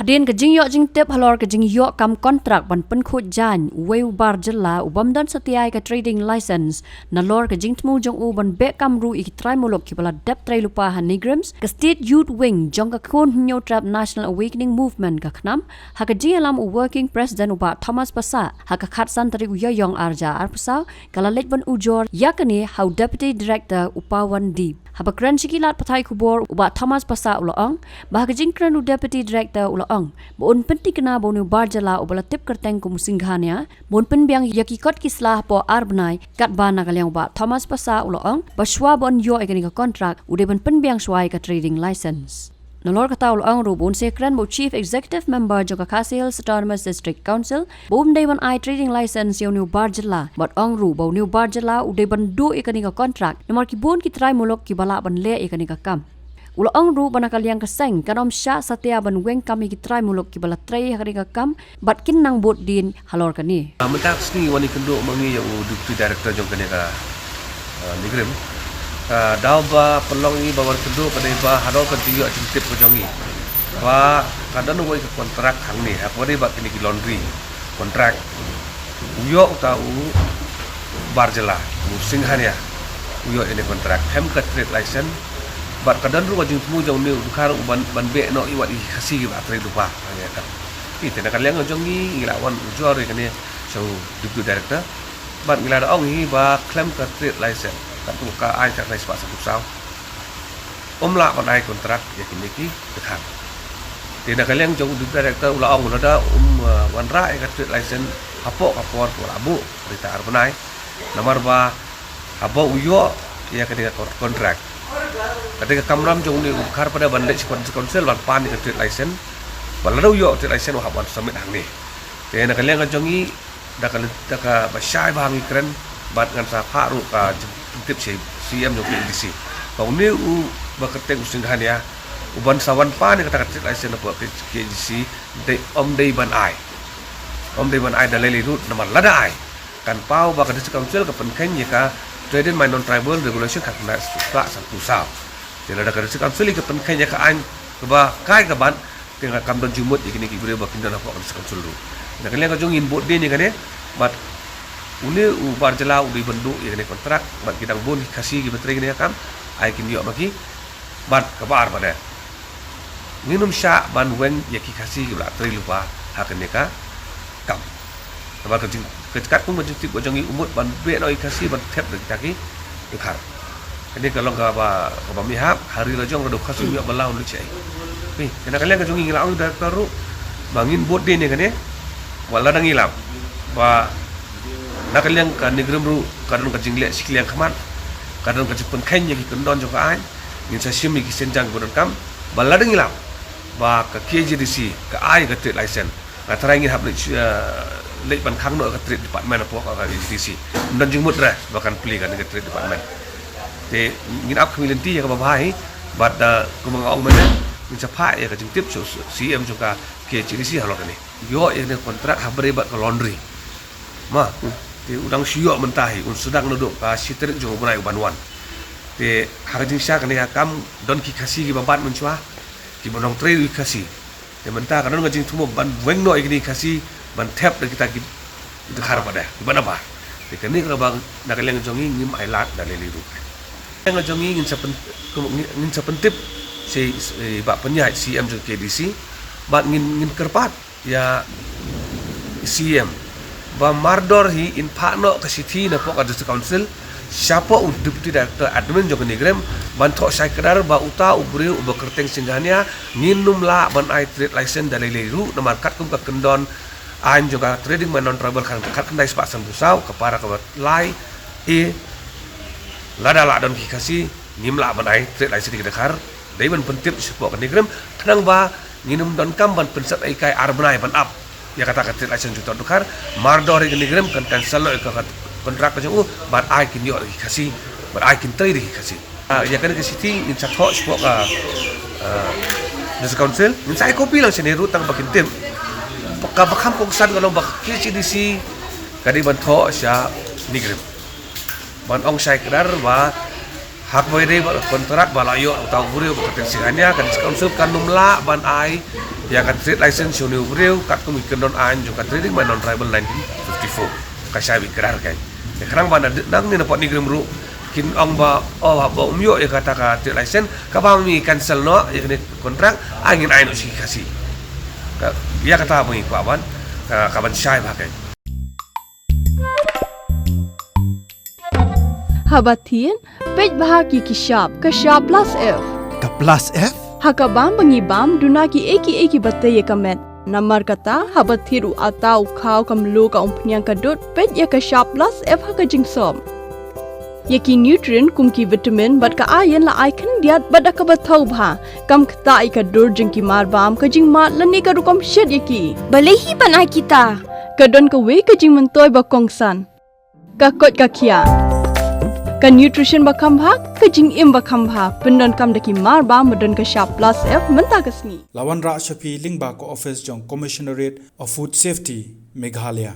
Hadin ke jing yok jing tip halor ke jing yok kam kontrak ban pen khut jan weu bar jela ubam dan setiai ke trading license nalor ke jing tmu jong u ban be kam ru ik trai molok ki bala dep trai lupa han nigrams ke state youth wing jong ka kon nyo trap national awakening movement ka knam ha ke jing alam u working president uba Thomas Pasa ha ka khat san tari u yoyong arja arpsau kala lek ban ujor yakani how deputy director upawan deep haba kran sikilat patai kubor uba Thomas Pasa uloong bah ke jing kran u deputy director uloong bon penti kena bonu barjala ubala tip kerteng kum singhania bon pen biang yakikot kislah po arbnai kat bana kalyang uba Thomas Pasa uloong baswa bon yo ekani ka kontrak ude bon pen biang swai ka trading license Nolor kata ulang rubun sekran bo Chief Executive Member Joka Khasi Hills Autonomous District Council bom dewan I trading license yang new barjela but ong ru bo new barjela ude ban do ikani ka kontrak nomor ki bon ki try mulok ki bala ban le ikani ka kam ulang ru banakal yang keseng kanom sya satya ban weng kami ki try mulok ki bala tray ikani ka kam but kin nang bot din halor kani mentak sni wani kendo mangi yang deputy director jong kani ka nigrem daw ba pelong ini bawar kedua kadai ba hadau kan tiga cintip kejongi ba kadang nuai ke kontrak hang ni apa dia bak kini laundry kontrak uyo tahu barjela musinghan ya uyo ini kontrak hem ka trade license bat kadang ru wajing temu jong ni ukar ban be no iwat khasi ba trade lupa ya kan itu nak kalian jongi ilawan ujor kan ni so deputy director bat ngilada ong hi ba claim ka trade license tu ka ai tak nai sebab satu sau omla panai kontrak ya kini ki dekat tidak kalian jauh di director ulah ong ada wanra ka trade license hapo kapor ko labu berita arbanai nomor ba hapo uyo ya ketika kontrak ketika kamram jauh ni ukar pada bandai konsel ban pan ka trade license balado uyo trade license hapo samit hang ni tidak kalian jongi dak ka basyai bang keren bat ngan sa paru ka tip CM jong PDC bau ni u baketeng usinghan ya uban sawan pa ni kata kata license apa PDC de om dei ban ai dalai lut nama lada ai kan pau bakat di council ke penken ya ka trade and non tribal regulation kat na suka satu sao jadi ada kada council ke penken ya ka an ke ba kai ka ban tengah kamdon jumut ikini ki bure bakin dan apa ka council lu nak kalian ka jong in bot de ni kan ya bat uni ubar jela udi bendu ya kontrak bat kita bun kasih ki betre ni kam ai kin yo maki bat kabar pada nginum sya ban wen ya ki kasih ki betre lupa hak ni ka kam kabar kecat pun menjadi bojongi umut ban be no kasih ban tep de taki dekhar ini kalau ka ba mihap hari lajong ro kasih yo balau lu cai ni kena kalian ka jongi ngilau dah taru bangin bot de ni kan ya wala dang ngilam ba nak kalian kan negram ru kadang ka jingle sikliang khaman kadang ka jipun khanya ki kendon jo ka ai ngin sa simi ki senjang gunun kam baladeng ilam ba ka KJDC ka ai ka trade license ka tarangin hab le ban khang no ka trade department apa ka KJDC dan jumut ra bahkan pli kan ka trade department te ngin ap khmilin ti ya ka bahai bat ku mangong mana ngin sa pha ya ka jingtip so CM jo ka KJDC halok ni yo ya kontrak habre bat ka laundry ma te udang syok mentahi un sedang duduk ka sitrik jong bunai banwan te harjing sya kan kam don ki khasi ki babat mencua ki bonong tre ki khasi te mentah kan ngajing tumo ban weng no ikni khasi ban tap de kita ki dekhar pada di mana ba te kan ni bang nak leng jongi ngim ai lat dalai liru leng jongi ngin sepentip si ba penyai CM jong KDC ba ngin kerpat ya CM ba mardor hi in pakno ke city na pok ada council siapa deputy director admin jong nigrem bantu saya kedar ba uta ubre uba kerteng singgahnya nginum la ban ai trade license dalai leru na markat kum ka kendon aim juga trading non tribal kan kat kendai sepak sambusau kepara ke lai lada la don ki kasi ngim la ban ai trade license ki dekhar dai ban pentip sepok nigrem tenang ba nginum don kam ban pensat ai kai arbnai ban up ya kata trade license juta dukar mardor ini gram kan cancel no ka kontrak ka jong bar ai kin yo kasi bar ai kin tei kasi ya kan ke city in chat ho spok des council in sai kopi lang sineru tang bakin tim ka bakam kong san kalau bak KCDC kadi ban tho sya nigram ban ong sai kadar ba hak boleh kontrak balayo atau buriu ketensiannya kan konsep kan numla ban ai ya kan trade license shonu buriu kat kumikan non an juga trading ban non tribal 1954 kasai bikrar kan sekarang ban nang ni dapat Negeri Meru kin ong ba ba umyo ya kata ka trade license ka ba mi cancel no ya kan kontrak angin ai no si kasih ya kata apa ni kawan kawan syai pakai Habatin, pej bahagi kishap plus F. Ka plus F? Hakabam bangibam dunaki eki batay kamet. Namar kata habathiru atau kau kamlu ka umpnyang kadut pej ya kishap plus F haka jingsom. Yaki nutrient kumki vitamin bat ka ayan la icon diat bat ka bathau bha kam kta ka dur jingki marbam ka jingma lani ka rukom shed yaki. Balehi banai kita. Kadon ka we ka jing mentoy ba kongsan. Ka kot ka kia. Ka nutrition bakam bha ka jing im bakam bha pendon kam daki marba modon ka sharp plus F menta kasni Lawan Ra Shafi Lingba ko office jong Commissionerate of Food Safety Meghalaya.